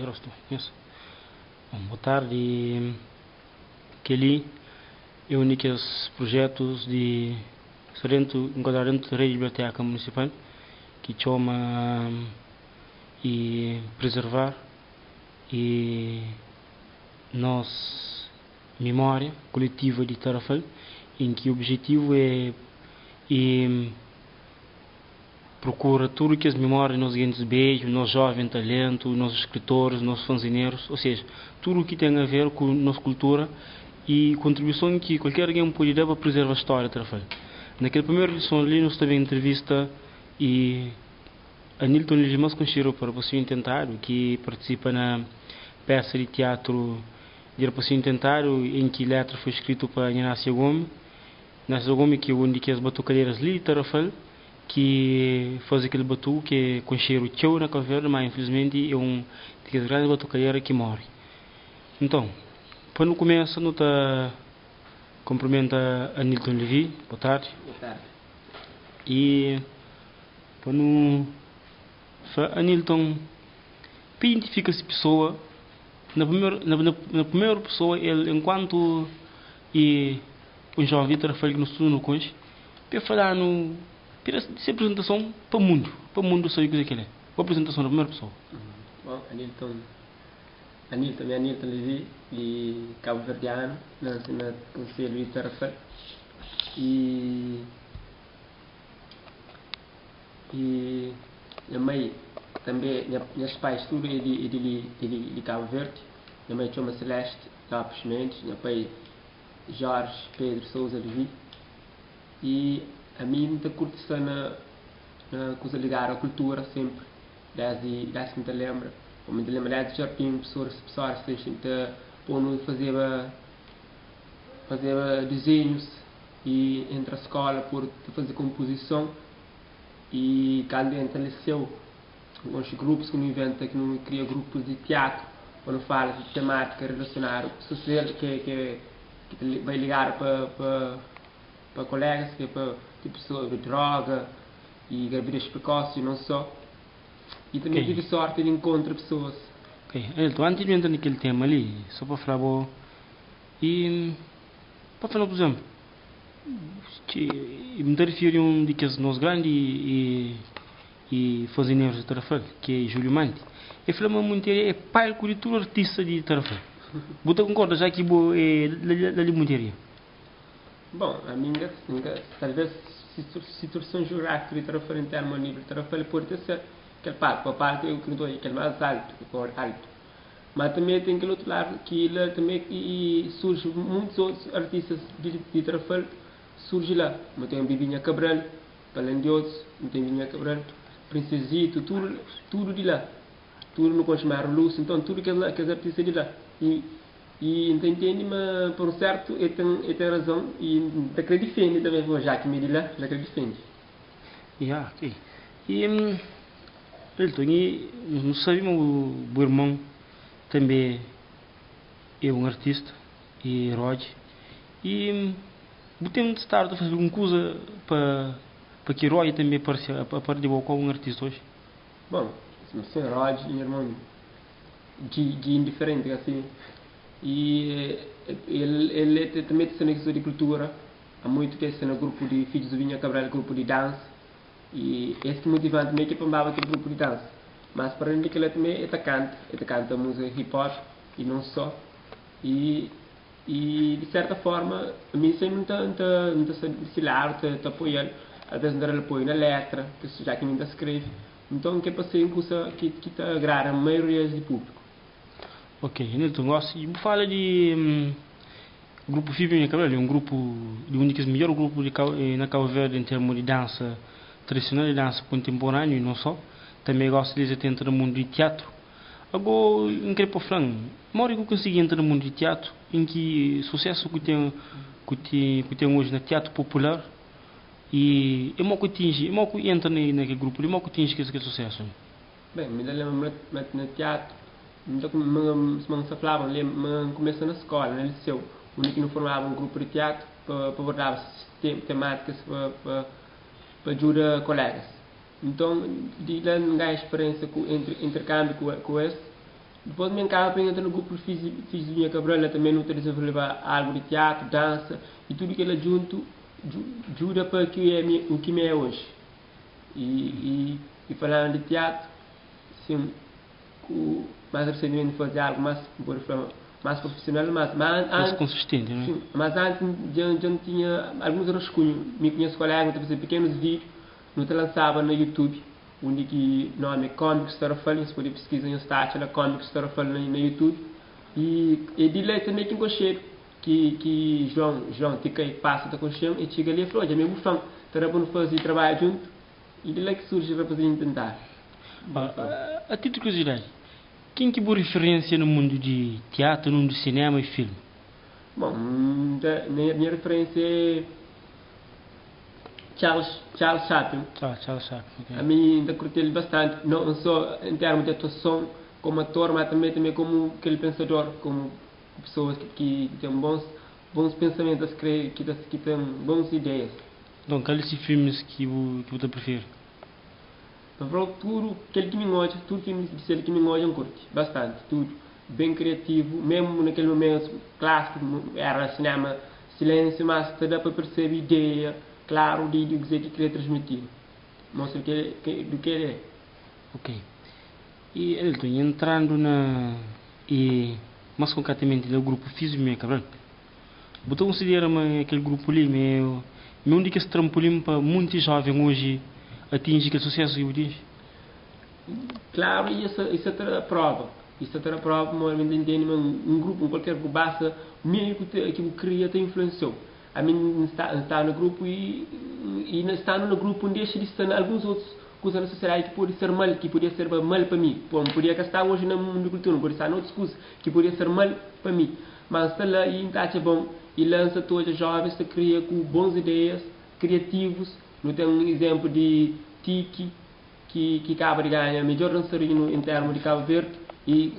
Rosto, isso. Bom, boa tarde. Kelly é um dos projetos de enquadramento da rede biblioteca municipal que chama e preservar e nossa memória coletiva de Tarrafal, em que o objetivo é procura tudo que as memórias nos grandes beijos, nos jovens talentos, nos escritores, nos fanzineiros, ou seja, tudo o que tem a ver com nossa cultura e contribuição que qualquer alguém pode dar para preservar a história de Tarrafal. Naquela primeira edição ali nós teve entrevista e a Nilton Ligimas conheceu para o seu intentado, que participa na peça de teatro de o seu intentado, em que a letra foi escrita para Inácio Gomes. Inácio Gomes, que é um das batucadeiras ali de Tarrafal, que faz aquele batu que é com cheiro tchau na caverna, mas infelizmente é um das grandes batucadeiras que morre. Então, quando começa, não está cumprimenta a Nilton Levi, boa tarde. Boa tarde. E quando a Nilton identifica-se pessoa, na primeira pessoa, ele enquanto um jovem Tarrafal que no estudo no Conche, para falar essa apresentação para o mundo sabe o que é. A apresentação da primeira pessoa. Bom, a Nilton Levi, de Cabo Verdeano, na Conselho de Tarrafal. E minha mãe também, meus pais tudo é de Cabo Verde. Minha mãe chama Celeste Lopes Mendes, meu pai Jorge Pedro Souza Levi. E a mim muita curtição na coisa ligada à cultura sempre, desde que me lembro. Eu me lembro desde jardim, professores quando fazia desenhos e entre a escola por fazer composição e quando entra no liceu, os grupos que não inventa, que não cria grupos de teatro, quando fala de temática relacionada com o social que vai ligar para colegas, que é para tipo sobre droga e gravidez precoce e não só. E também tive sorte de encontrar pessoas. Ok, então antes de entrar naquele tema ali, só para falar e para falar, por exemplo, me refiro a um dos nossos grandes e fazendeiros de Tarrafal, que é Júlio Mante. Ele falou muito é pai de todo artista de Tarrafal. Você concorda já que é da montaria? Bom, a minha talvez situação geográfica de Tarrafal em termos de nível de Tarrafal pode ser aquele parte eu que aquele mais alto, mas também tem aquele outro lado que lá também surge muitos outros artistas de Tarrafal surge lá. Mas tem Bibinha Cabral, além de outros, tem Bibinha Cabral, Princesito, tudo de lá, tudo no Conchimar Luz, então tudo que os artistas de lá. E entende, mas por um certo ele tem razão e daquele defende também, já que me de lá, daquele defende. Ok. E não sabemos o irmão também é um artista e Rod e temos de estar a fazer alguma coisa para que Roy também apareça a partir de um artista hoje. Bom, se é Rod e irmão de indiferente assim. E ele também tem essa de cultura, há muito que é no grupo de filhos do Vinha Cabral, grupo de dança, e esse motivante também que pambava aquele grupo de dança. Mas para mim que ele também canta música hip hop e não só. E de certa forma, a mim sempre não está apoiando, às vezes não dá apoio na letra, já que ainda escreve. Então que é para ser uma coisa que agrada a maioria do público. Ok, Nilton, fala de grupo Fibrinha Cabral, é um grupo de um dos melhores grupos na Cabo Verde em termos de dança tradicional e dança contemporânea e não só. Também gosto de entrar no mundo de teatro. Agora, em que falar, mora que eu consegui entrar no mundo de teatro, em que sucesso que tem hoje no teatro popular e é que atinge, é que entra naquele grupo, é que atinge esse sucesso. Bem, me lembro no teatro. Não se falavam, começou na escola, no liceu, onde não formava um grupo de teatro para abordar temáticas para ajudar colegas. Então, de lá não ganhei experiência intercâmbio com esse Depois me acaba aprendendo no grupo fiz minha cabrela também no desenvolver algo de teatro, dança e tudo que ela junto ajuda para que é o que me é hoje. E falando de teatro, sim, mais recentemente fazer algo mais profissional, Mais consistente, não é? sim, mas antes já não tinha alguns rascunhos. Me conheço colegas, fazer pequenos vídeos, não te lançava no YouTube, onde que nome é Comics Starfall, se pode pesquisar em site, na Comics Starfall no YouTube. E de lá também que gostei, que João fica aí, passa da consciência, e chega ali e falou, já me gostam, para fazer trabalho junto, e de lá que surge para fazer tentar. A título de curiosidade, quem que boa referência no mundo de teatro, no mundo de cinema e filme? Bom, minha referência é Charles Chaplin. Charles Chaplin, ok. A mim ainda curti ele bastante, não só em termos de atuação como ator, mas também como aquele pensador, como pessoas que têm bons pensamentos, que têm boas ideias. Então, quais são os filmes que você prefere? Tudo aquele que me gosta, tudo que me disse que me gosta, eu curto bastante, tudo bem criativo, mesmo naquele momento clássico, era cinema silêncio, mas dá para perceber ideia, claro, de dizer que queria transmitir, mostra do que ele é. Ok. E Elton, entrando mais concretamente no grupo Físico Cabral, você considera aquele grupo ali, meu onde que esse trampolim para muitos jovens hoje atinge aquele sucesso que eu disse? Claro, isso é a prova. Isso é a prova, mas entende um grupo, qualquer grupo, basta meio que cria te influenciou. A mim está no grupo e está no grupo onde deixa de estar alguns outros coisas na sociedade que pode ser mal, que podia ser mal para mim. Bom, podia estar hoje no mundo da cultura, pode estar em outras coisas que podia ser mal para mim. Mas está lá e está bom e lança todos os jovens, se cria com boas ideias, criativos. Não tem um exemplo de Tiki, que acaba de ganhar melhor dançarino em termos de Cabo Verde e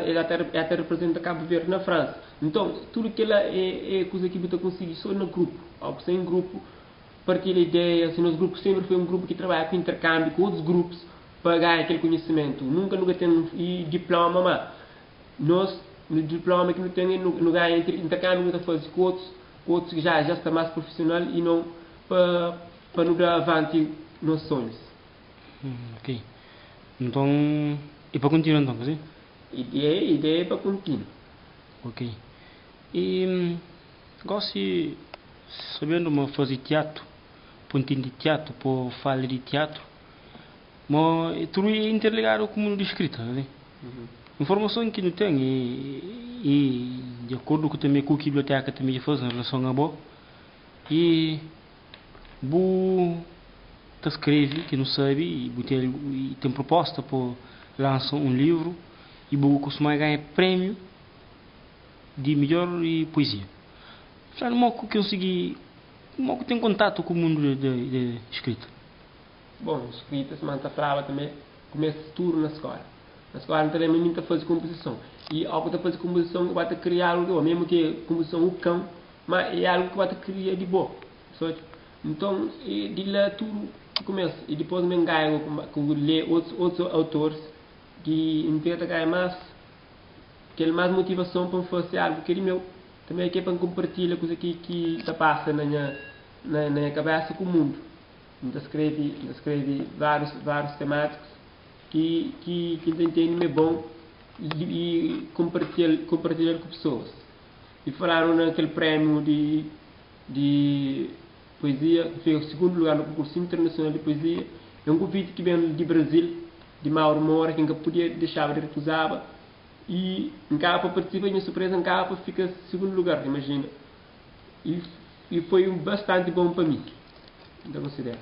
ele até representa Cabo Verde na França. Então, tudo que é coisa que você consegue só no grupo, ou sem grupo, partilha ideias. Nosso grupo sempre foi um grupo que trabalha com intercâmbio com outros grupos para ganhar aquele conhecimento. Nunca tem diploma, mas nós, no diploma que não tem, não ganha intercâmbio, não faz com outros que já está mais profissional e não para nos dar avante nos sonhos. Ok. Então, e para continuar então, assim? Ideia é para continuar. Ok. E gosto sabendo uma fazer teatro, pontinho de teatro, para falar de teatro, mas tudo é interligado com o mundo de escrita, né? Informação que não tem e de acordo com também com o que a biblioteca também faz em relação a bo e te escreve que não sabe e tem proposta para lançar um livro e costuma ganhar prêmio de melhor poesia. Já não que consegui tem contato com o mundo de escrita. Bom, escrita se manta falava também começa tudo na escola. Na escola não tem muita fazer composição e ao que fazer composição vai criar algo, mesmo que composição o cão, mas é algo que vai criar de bom. Então, de lá tudo começa. E depois me ganho com ler outros autores que tenta ganhar mais motivação para fazer algo que é meu. Também é para compartilhar coisa que está passa na minha cabeça com o mundo. Então escreve vários temáticos que entendem é bom e compartilhar com pessoas. E falaram naquele prêmio de poesia, que fez o segundo lugar no concurso internacional de poesia. É um convite que vem de Brasil, de Mauro Moura, que nunca podia deixar de recusar. E em capa participa, e surpresa em capa fica segundo lugar, imagina. E foi bastante bom para mim. Então considero.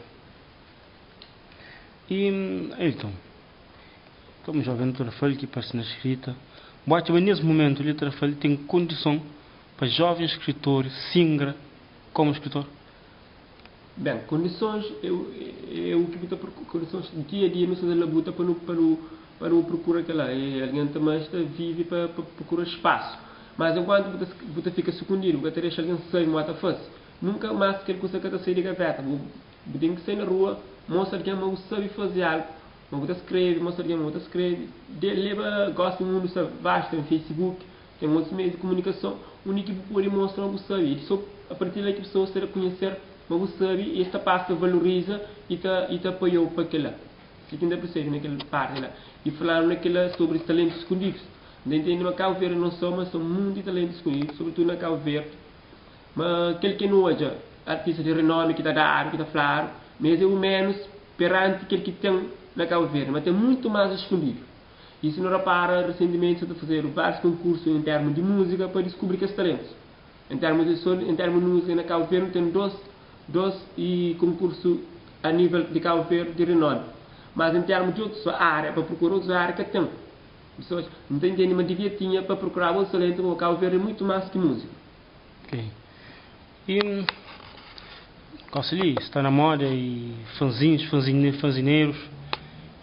E Elton, como jovem Trafalho que passa na escrita, mas nesse momento o Trafalho tem condição para jovens escritores, singra como escritor? Bem, condições, eu que buta condições dia a dia não se dá luta para o procurar aquela, e alguém também vive para procurar espaço. Mas enquanto você fica escondido, você deixa alguém sair, mata faz. Nunca mais aquele coisa que está sair de gaveta. Você tem que sair na rua, mostra que você sabe fazer algo, Mas você escreve, mostra alguém, você escreve. Dele gosta do mundo vasto, no Facebook, tem muitos meios de comunicação, onde pode mostrar o que sabe. E só a partir daí que a pessoa se reconhecer, mas você sabe, e esta parte valoriza e te apoiou para aquela. Isso que ainda percebe naquela parte lá. E falaram naquela sobre talentos escondidos. Entende? Na Cabo Verde não só, mas são muitos talentos escondidos, sobretudo na Cabo Verde. Mas aquele que não hoje, artista de renome que está dado, que está falado, mas é o menos perante aquele que tem na Cabo Verde, mas tem muito mais escondido. E se não repara, recentemente está a fazer vários concursos em termos de música para descobrir esses talentos. Em termos de música na Cabo Verde tem dois concursos a nível de Cabo Verde de renome. Mas em termos de outra área, para procurar outra área que tem. Pessoas não têm entendimento, mas devia tinha para procurar outro talento, o Cabo Verde é muito mais que música. Ok. E Cauceli está na moda e fanzineiros.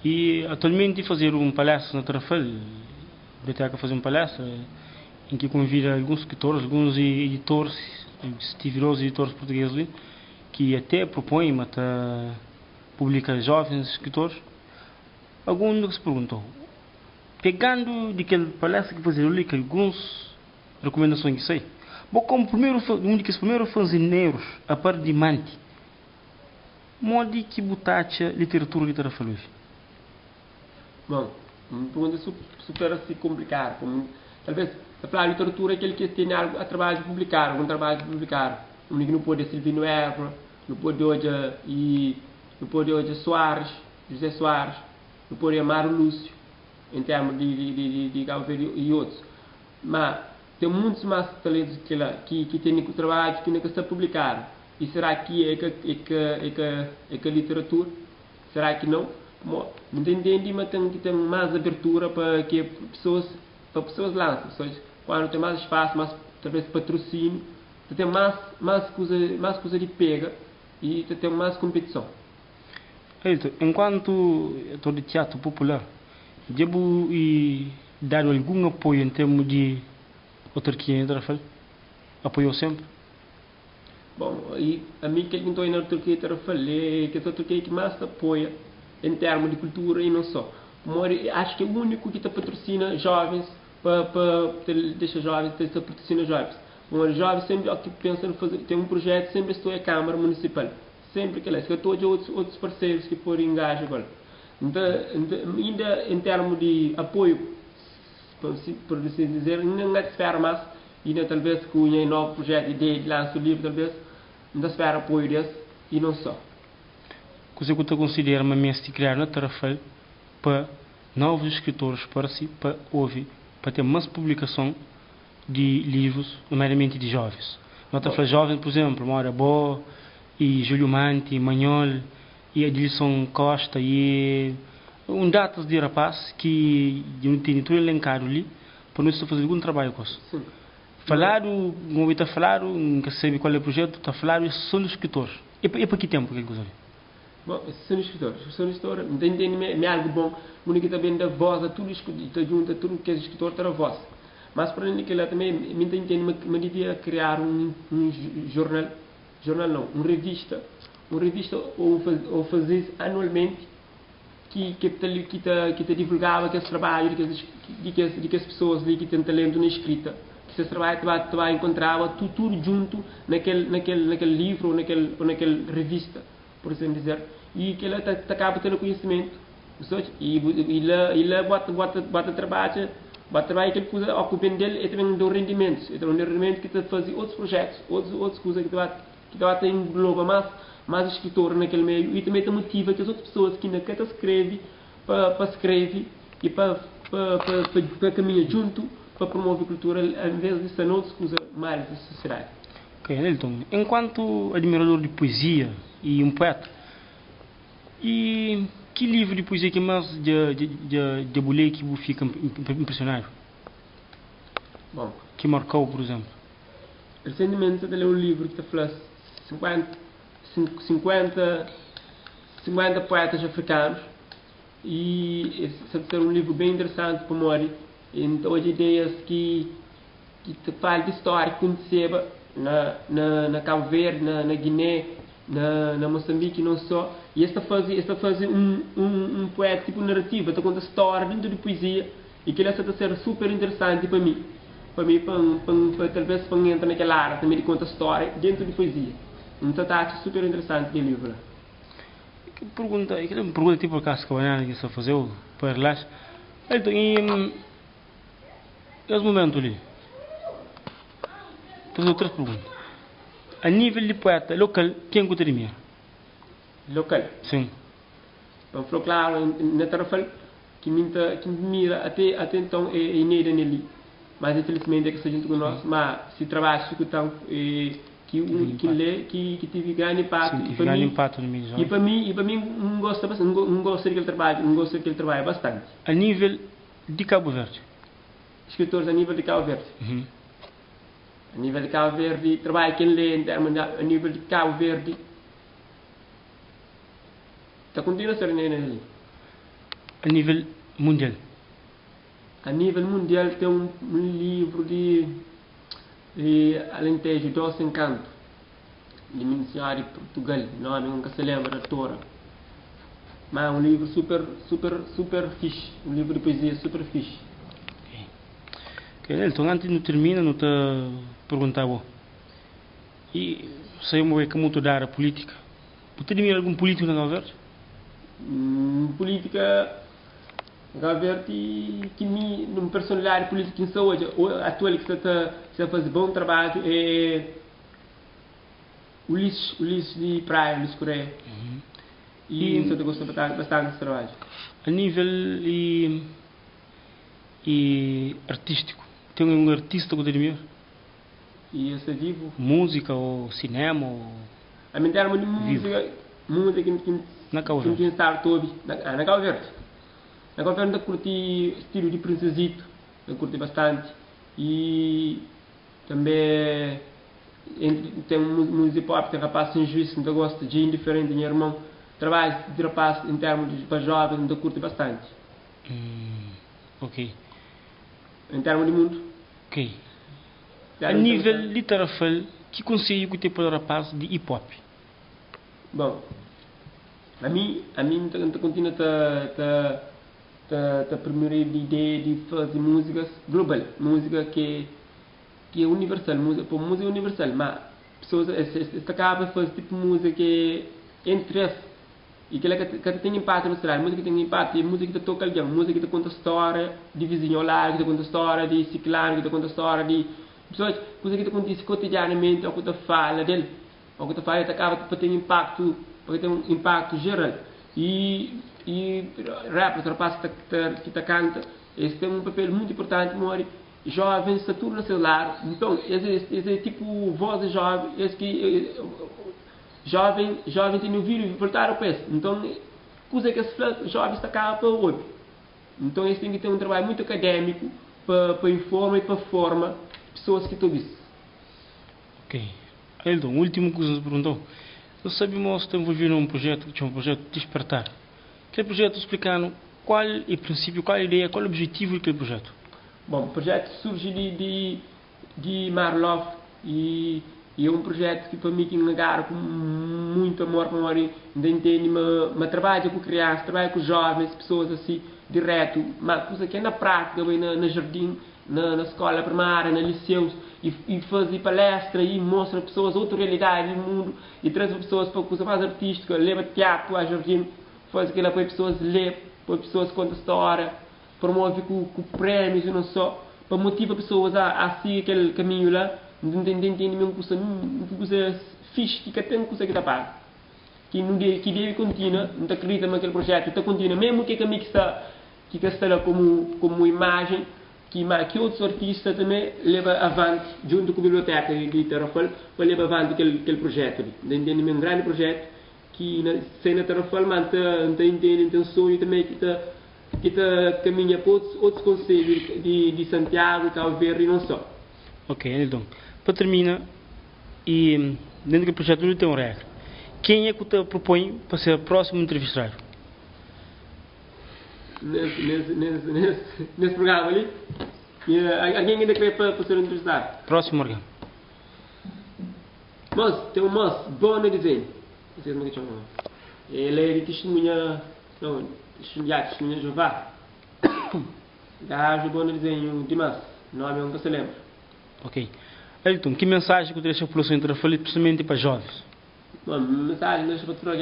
E atualmente fazer uma palestra na Tarrafal, biblioteca fazer uma palestra em que convida alguns escritores, alguns editores, estiveram editores portugueses, que até propõem a publicar jovens escritores. Alguns se perguntou, pegando daquela palestra que fazer ali, que algumas recomendações que sei, bom, como um dos primeiros fanzineiros a par de Manti, modo que botacha literatura de Tarrafal hoje. Bom, uma pergunta super assim complicada. Talvez a literatura é aquele que tem algo a trabalho de publicar, algum trabalho de publicar. Um que não pode ser Silvino Évora, não pode hoje Soares, José Soares, não pode Amaro Lúcio, em termos de Cabo Verde e outros. Mas tem muitos mais talentos que têm trabalho que não está publicado. E será que é que a literatura? Será que não? Não entende, mas tem que ter mais abertura para que pessoas lancem. Quando tem mais espaço, mais talvez patrocínio, tem mais coisa de pega e tem mais competição. Enquanto estou de teatro popular, devo dar algum apoio em termos de autarquia em Tarrafal? Apoiou sempre? Bom, e a mim que estou na autarquia de Tarrafal é que a autarquia que mais apoia em termos de cultura e não só. Acho que é o único que patrocina jovens, deixa jovens, patrocina jovens. Os jovens sempre que pensam em fazer, tem um projeto, sempre estou à Câmara Municipal. Sempre que eu estou de outros parceiros que podem engajar agora. Então, ainda em termos de apoio, por assim dizer, não espera mais, ainda talvez com um novo projeto, ideia de lançar o livro, talvez, não espera apoio desse e não só. Você considera uma mesa de criar na Tarrafal para novos escritores para ouvir, para ter mais publicação de livros, nomeadamente de jovens. Na Tarrafal jovens, por exemplo, Maura Bo, e Júlio Manti, Manhol, e Adilson Costa, e datas de rapaz que eu tenho tudo elencado ali, para nós fazer algum trabalho com isso. Falaram, como está falado, não sabe qual é o projeto, está falado, são os escritores. E para que tempo que ele usa? Bom, são escritores, é algo bom, porque também dá voz a tudo escritor, junta tudo que é escritor, terá voz. Mas para mim que lá também me entende, me devia criar um jornal não, uma revista ou fazer anualmente que te divulgava aqueles trabalhos de que as pessoas ali que têm talento na escrita, que esse trabalho te vai encontrar tudo junto naquele livro ou naquela revista, por assim dizer, e que ela acaba tendo conhecimento, e lá bota trabalho que ele usa, ocupa dele, e também dá rendimentos, que te faz outros projetos, outras coisas que te engloba mais escritor naquele meio, e também te motiva que as outras pessoas que ainda escrevem, para escrever e para caminhar junto, para promover a cultura, em vez de ser outras coisas mais da sociedade. Ok, Nelton, enquanto admirador de poesia e um poeta, e que livro de poesia que mais de bolei que você fica impressionado? Bom, que marcou, por exemplo? Recentemente eu li um livro que fala 50 poetas africanos, e esse é um livro bem interessante para mim. Então, as ideias que te falam de história que aconteceu na Cabo Verde, na Guiné, na Moçambique não só, e esta faz um poeta tipo narrativa, está conta história dentro de poesia, e que ele está a ser super interessante para mim, talvez para entrar naquela área também de conta história dentro de poesia. Então está super interessante aquele livro. Que pergunta tipo a casca banana que você fazer para relaxar. Então, e esse momento ali, fazer outras perguntas. A nível de poeta local, quem gosta de mim? Local? Sim. Então, falou claro, na tarefa que mira até então é inédita nele. Mas infelizmente é que se a gente conhece, mas se trabalha com tanto que tive grande impacto. Sim, tive grande impacto no meu e para mim não gosto bastante, não gosto daquele trabalho, não gosto daquele trabalho bastante. A nível de Cabo Verde? Escritores a nível de Cabo Verde. Uhum. A nível de Cabo Verde, trabalho que ele lê em termos a nível de Cabo Verde. Está continua a ser ali. A nível mundial? A nível mundial tem um livro de Alentejo, Doce Encanto, de missionário de Portugal, nome nunca se lembra da autora. Mas é um livro super fixe, um livro de poesia super fixe. Então, antes de terminar, não te perguntava. E saímos que muito da área política. Você tem algum político na Cabo Verde? Política Cabo Verde, que numa personalidade política em saúde, atual que está a fazer bom trabalho é Ulisses de Praia, Ulisses Correia. Uhum. E eu gosto bastante desse trabalho. A nível e artístico, tem um artista que você e esse é vivo? Música ou cinema? Ou... A minha termo de música que na Cabo Verde. Na Cabo Verde. Na Cabo Verde eu curti estilo de Princesito, eu curti bastante. E também tem música pop, tem rapaz sem juízo, que eu gosto de indiferente, meu irmão. Trabalho de rapaz em termos de para jovens, eu curto bastante. Ok. Em termos de mundo. Ok. A nível literal, que conselho que tem para o rapaz de hip hop? Bom, a mim continua a primeira ideia de fazer músicas global, música que é universal, música universal, mas pessoas acabam de fazer tipo de música que é interesse e que tem impacto na cidade, música que tem impacto, e música que toca alguém, música que conta história de vizinho ao lado, que conta história de ciclano, que conta história de pessoas, coisa que acontece cotidianamente, ou que tu fala dele, ou que tu fala, acaba para ter impacto, para ter um impacto geral. E rap, rapaz que canta, esse tem um papel muito importante, mori jovens, saturno no celular, então esse tipo voz de jovem, esse que jovem tem ouvido voltar ao peso, então coisa que esse jovem está cá para o outro. Então esse tem que ter um trabalho muito acadêmico para informar e para formar pessoas que estão isso. Ok. Eldon, o último que nos perguntou. Eu sabemos que está envolvido num projeto, que é um projeto Despertar. Aquele projeto explicando qual é o princípio, qual é a ideia, qual é o objetivo daquele projeto. Bom, o projeto surge de Marlof e é um projeto que para mim que negar com muito amor para mim, entende, mas trabalho com crianças, trabalho com jovens, pessoas assim, direto, mas coisa que é na prática, na jardim, na escola primária, na liceus, e fazer palestra e mostra a pessoas outra realidade do mundo e traz pessoas para coisa mais artística, leva teatro a jardim, faz aquilo para as pessoas ler, para as pessoas contar história, promove com prêmios e não só, para motivar pessoas a seguir aquele caminho lá, não tem mesmo coisa fixe, que tem coisa que está pago. Que deve continuar, não acredita naquele projeto, está continua, mesmo que caminho que está lá como imagem, que outros artistas também levam avante, junto com a biblioteca de Tarrafal, para levar avante aquele projeto. Entende? Um grande projeto, que sem a Tarrafal, mas tem um sonho também que está caminha para outros conselhos de Santiago, Cabo Verde e não só. Ok, então, para terminar, e dentro do projeto ele tem uma regra. Quem é que te propõe para ser o próximo entrevistado? Nesse programa ali? Alguém ainda quer para ser entrevistado? Próximo, Morgan. Moço, tem um moço, bom no desenho. Ele é testemunha, não, testemunha Jeová. Gajo bom desenho Dimas, nome eu nunca se lembra. Ok. Elton, que mensagem que eu deixo para a população interafale, principalmente para jovens? Bom, mensagem deixa para o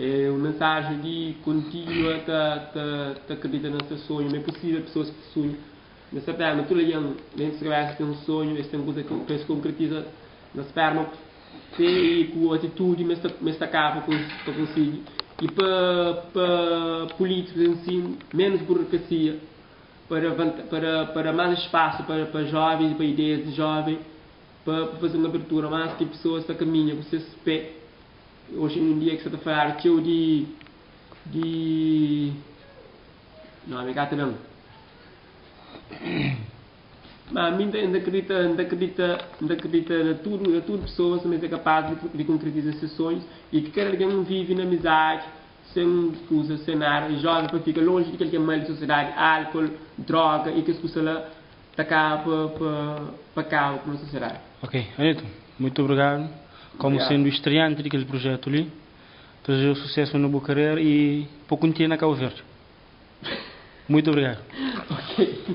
é uma mensagem de continua a acreditar no seu sonho, é possível pessoas que sonham. Nessa perna, tudo aí, dentro de tem um sonho, essa é uma coisa que se concretiza nas pernas, e com atitude, mas acaba para conseguir. E para políticos em si, menos burocracia, para mais espaço para jovens, para ideias de jovens, para fazer uma abertura mais que pessoas que caminham, você se pé. Hoje em dia que você está falando, tio não, me gata não. Mas a mim ainda acredita tudo pessoas que é capaz de concretizar esses sonhos e que quer alguém vive na amizade, sem usa cenário, e jovem para ficar longe de qualquer mal de sociedade, álcool, droga e que as coisas lá acabam para cá com a sociedade. Ok, Ailton, muito obrigado. Como sendo estreante daquele projeto ali, desejo sucesso na boa carreira e pouco tempo na Cabo Verde. Muito obrigado. Ok.